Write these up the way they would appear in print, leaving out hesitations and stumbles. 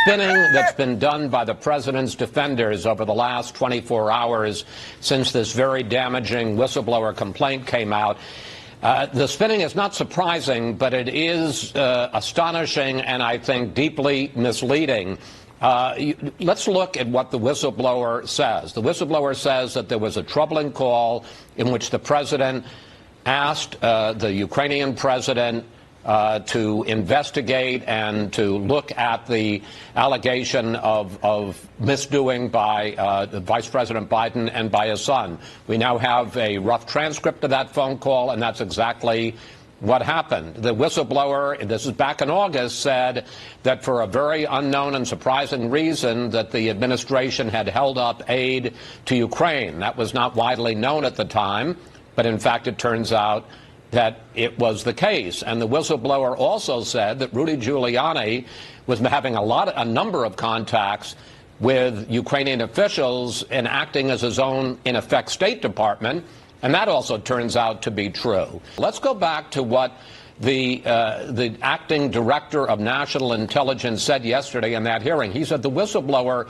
spinning that's been done by the president's defenders over the last 24 hours since this very damaging whistleblower complaint came out, the spinning is not surprising, but it is astonishing and, I think, deeply misleading. Let's look at what the whistleblower says. The whistleblower says that there was a troubling call in which the president asked the Ukrainian president to investigate and to look at the allegation of misdoing by Vice President Biden and by his son. We now have a rough transcript of that phone call, and that's exactly what happened. The whistleblower, this is back in August, said that for a very unknown and surprising reason that the administration had held up aid to Ukraine. That was not widely known at the time, but in fact it turns out that it was the case. And the whistleblower also said that Rudy Giuliani was having a number of contacts with Ukrainian officials and acting as his own, in effect, State Department. And that also turns out to be true. Let's go back to what the acting director of national intelligence said yesterday in that hearing. He said the whistleblower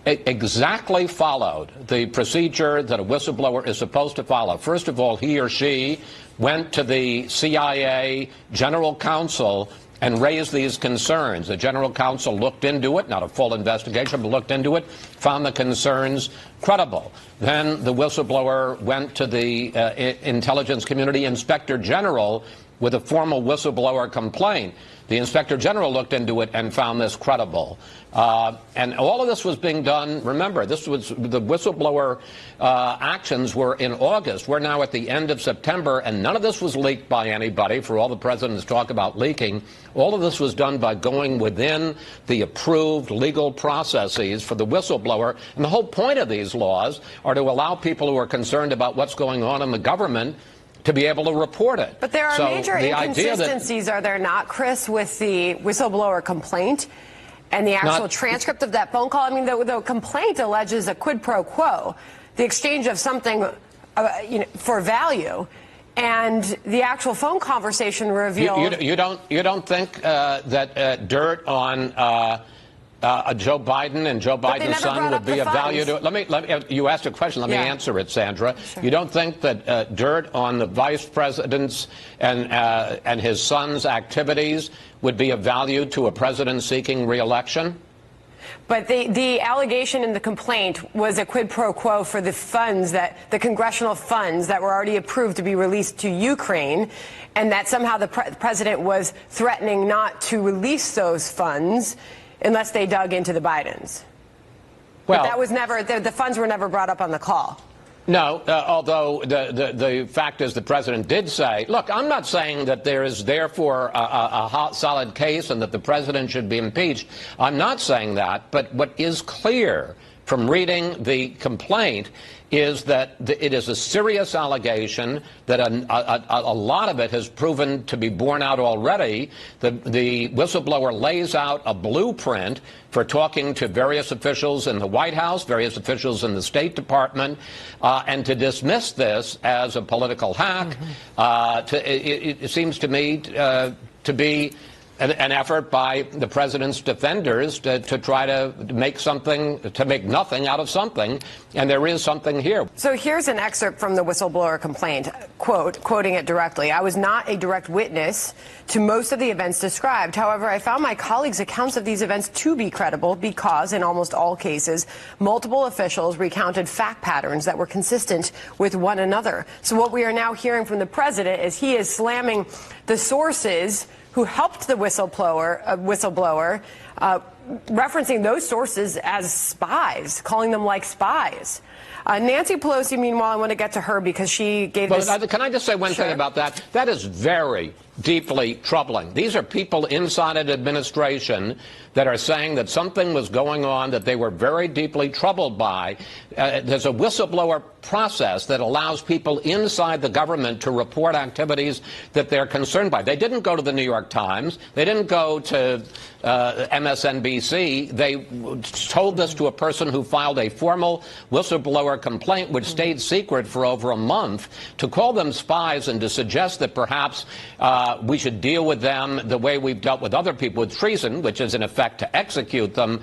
exactly followed the procedure that a whistleblower is supposed to follow. First of all, he or she went to the CIA general counsel and raised these concerns. The general counsel looked into it, not a full investigation, but looked into it, found the concerns credible. Then the whistleblower went to the intelligence community inspector general with a formal whistleblower complaint. The inspector general looked into it and found this credible. And all of this was being done, remember, this was the whistleblower actions were in August. We're now at the end of September, and none of this was leaked by anybody, for all the president's talk about leaking. All of this was done by going within the approved legal processes for the whistleblower. And the whole point of these laws are to allow people who are concerned about what's going on in the government to be able to report it. But there are major inconsistencies, are there not, Chris, with the whistleblower complaint and the actual transcript of that phone call? I mean, the complaint alleges a quid pro quo, the exchange of something for value, and the actual phone conversation revealed. You don't think that dirt on Joe Biden and Joe Biden's son would be of value to it? Let me, you asked a question. Let me answer it, Sandra. Sure. You don't think that dirt on the vice president's and his son's activities would be of value to a president seeking re-election? But the allegation in the complaint was a quid pro quo for the funds, the congressional funds that were already approved to be released to Ukraine, and that somehow the president was threatening not to release those funds unless they dug into the Bidens. Well, but that was never, the funds were never brought up on the call. No, although the fact is the president did say, look, I'm not saying that there is therefore a hot, solid case and that the president should be impeached. I'm not saying that. But what is clear from reading the complaint is that it is a serious allegation, that a lot of it has proven to be borne out already. The whistleblower lays out a blueprint for talking to various officials in the White House, various officials in the State Department, and to dismiss this as a political hack, it seems to me to be an effort by the president's defenders to try to make nothing out of something, and there is something here. So here's an excerpt from the whistleblower complaint, quoting it directly. I was not a direct witness to most of the events described. However, I found my colleagues' accounts of these events to be credible because, in almost all cases, multiple officials recounted fact patterns that were consistent with one another. So what we are now hearing from the president is he is slamming the sources who helped the whistleblower, referencing those sources as spies, calling them like spies. Nancy Pelosi, meanwhile, I want to get to her because she gave this. Can I just say one thing about that? That is very deeply troubling. These are people inside an administration that are saying that something was going on that they were very deeply troubled by. There's a whistleblower process that allows people inside the government to report activities that they're concerned by. They didn't go to the New York Times. They didn't go to MSNBC. D.C. They told this to a person who filed a formal whistleblower complaint, which stayed secret for over a month. To call them spies and to suggest that perhaps we should deal with them the way we've dealt with other people with treason, which is in effect to execute them,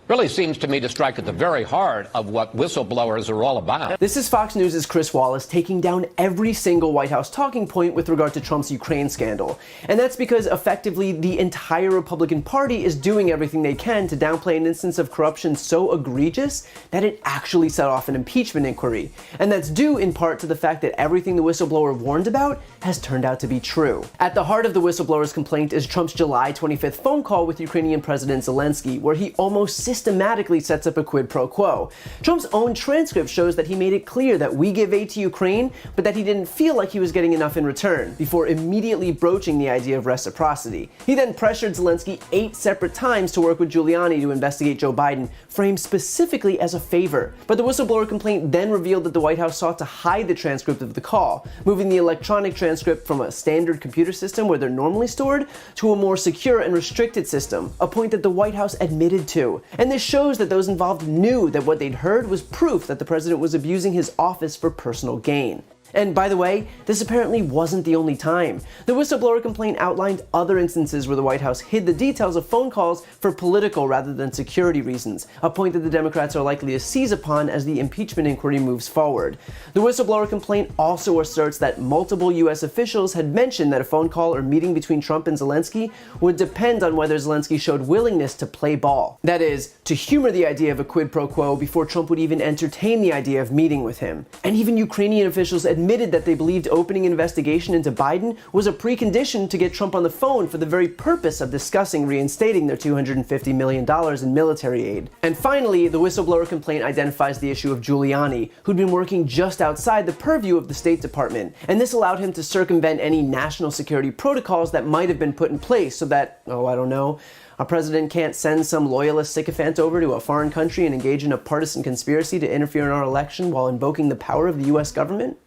really seems to me to strike at the very heart of what whistleblowers are all about. This is Fox News' Chris Wallace taking down every single White House talking point with regard to Trump's Ukraine scandal. And that's because effectively the entire Republican Party is doing everything they can to downplay an instance of corruption so egregious that it actually set off an impeachment inquiry. And that's due in part to the fact that everything the whistleblower warned about has turned out to be true. At the heart of the whistleblower's complaint is Trump's July 25th phone call with Ukrainian President Zelensky, where he almost systematically sets up a quid pro quo. Trump's own transcript shows that he made it clear that we give aid to Ukraine, but that he didn't feel like he was getting enough in return, before immediately broaching the idea of reciprocity. He then pressured Zelensky 8 separate times to work with Giuliani to investigate Joe Biden, framed specifically as a favor. But the whistleblower complaint then revealed that the White House sought to hide the transcript of the call, moving the electronic transcript from a standard computer system where they're normally stored to a more secure and restricted system, a point that the White House admitted to. And this shows that those involved knew that what they'd heard was proof that the president was abusing his office for personal gain. And by the way, this apparently wasn't the only time. The whistleblower complaint outlined other instances where the White House hid the details of phone calls for political rather than security reasons, a point that the Democrats are likely to seize upon as the impeachment inquiry moves forward. The whistleblower complaint also asserts that multiple U.S. officials had mentioned that a phone call or meeting between Trump and Zelensky would depend on whether Zelensky showed willingness to play ball. That is, to humor the idea of a quid pro quo before Trump would even entertain the idea of meeting with him. And even Ukrainian officials admitted that they believed opening an investigation into Biden was a precondition to get Trump on the phone for the very purpose of discussing reinstating their $250 million in military aid. And finally, the whistleblower complaint identifies the issue of Giuliani, who'd been working just outside the purview of the State Department, and this allowed him to circumvent any national security protocols that might have been put in place so that, a president can't send some loyalist sycophant over to a foreign country and engage in a partisan conspiracy to interfere in our election while invoking the power of the U.S. government?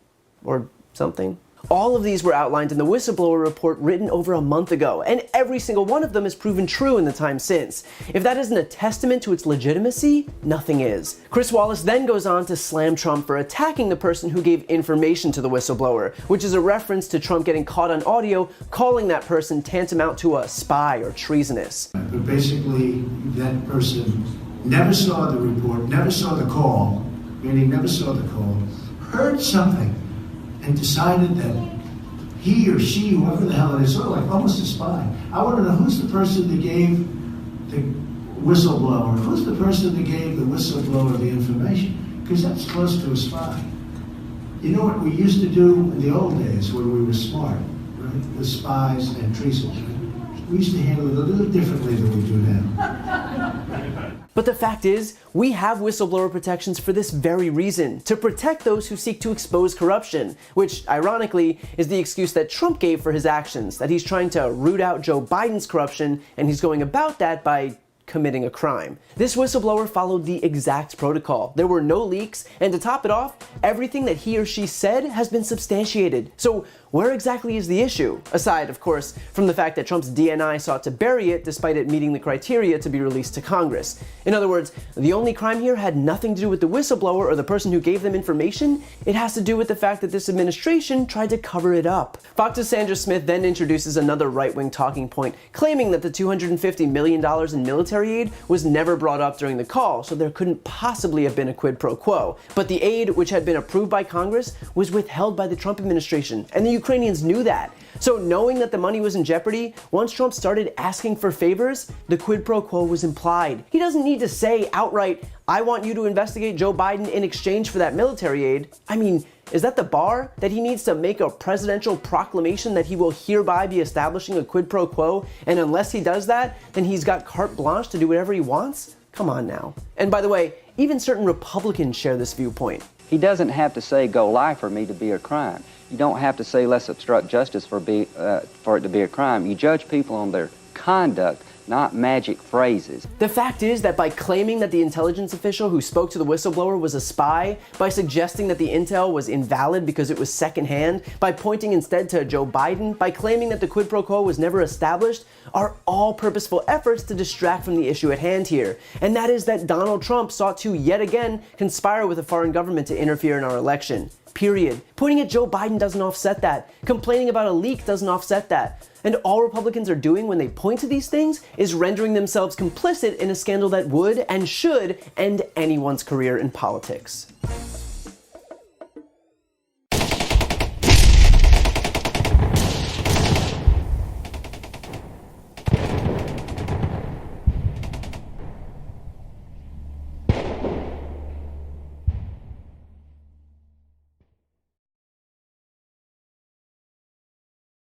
Or something. All of these were outlined in the whistleblower report written over a month ago, and every single one of them has proven true in the time since. If that isn't a testament to its legitimacy, nothing is. Chris Wallace then goes on to slam Trump for attacking the person who gave information to the whistleblower, which is a reference to Trump getting caught on audio calling that person tantamount to a spy or treasonous. But basically, that person never saw the report, never saw the call, meaning never saw the call, heard something, and decided that he or she, whoever the hell it is, sort of like almost a spy. I want to know who's the person that gave the whistleblower, who's the person that gave the whistleblower the information, because that's close to a spy. You know what we used to do in the old days when we were smart, right? With spies and treason. We used to handle it a little differently than we do now. But the fact is, we have whistleblower protections for this very reason, to protect those who seek to expose corruption, which, ironically, is the excuse that Trump gave for his actions, that he's trying to root out Joe Biden's corruption, and he's going about that by committing a crime. This whistleblower followed the exact protocol. There were no leaks, and to top it off, everything that he or she said has been substantiated. So where exactly is the issue? Aside, of course, from the fact that Trump's DNI sought to bury it despite it meeting the criteria to be released to Congress. In other words, the only crime here had nothing to do with the whistleblower or the person who gave them information. It has to do with the fact that this administration tried to cover it up. Fox's Sandra Smith then introduces another right-wing talking point, claiming that the $250 million in military aid was never brought up during the call, so there couldn't possibly have been a quid pro quo. But the aid, which had been approved by Congress, was withheld by the Trump administration, and the Ukrainians knew that. So knowing that the money was in jeopardy, once Trump started asking for favors, the quid pro quo was implied. He doesn't need to say outright, I want you to investigate Joe Biden in exchange for that military aid. I mean, is that the bar? That he needs to make a presidential proclamation that he will hereby be establishing a quid pro quo, and unless he does that, then he's got carte blanche to do whatever he wants? Come on now. And by the way, even certain Republicans share this viewpoint. He doesn't have to say go lie for me to be a crime. You don't have to say let's obstruct justice for it to be a crime. You judge people on their conduct, not magic phrases. The fact is that by claiming that the intelligence official who spoke to the whistleblower was a spy, by suggesting that the intel was invalid because it was secondhand, by pointing instead to Joe Biden, by claiming that the quid pro quo was never established, are all purposeful efforts to distract from the issue at hand here. And that is that Donald Trump sought to, yet again, conspire with a foreign government to interfere in our election. Period. Pointing at Joe Biden doesn't offset that. Complaining about a leak doesn't offset that. And all Republicans are doing when they point to these things is rendering themselves complicit in a scandal that would and should end anyone's career in politics.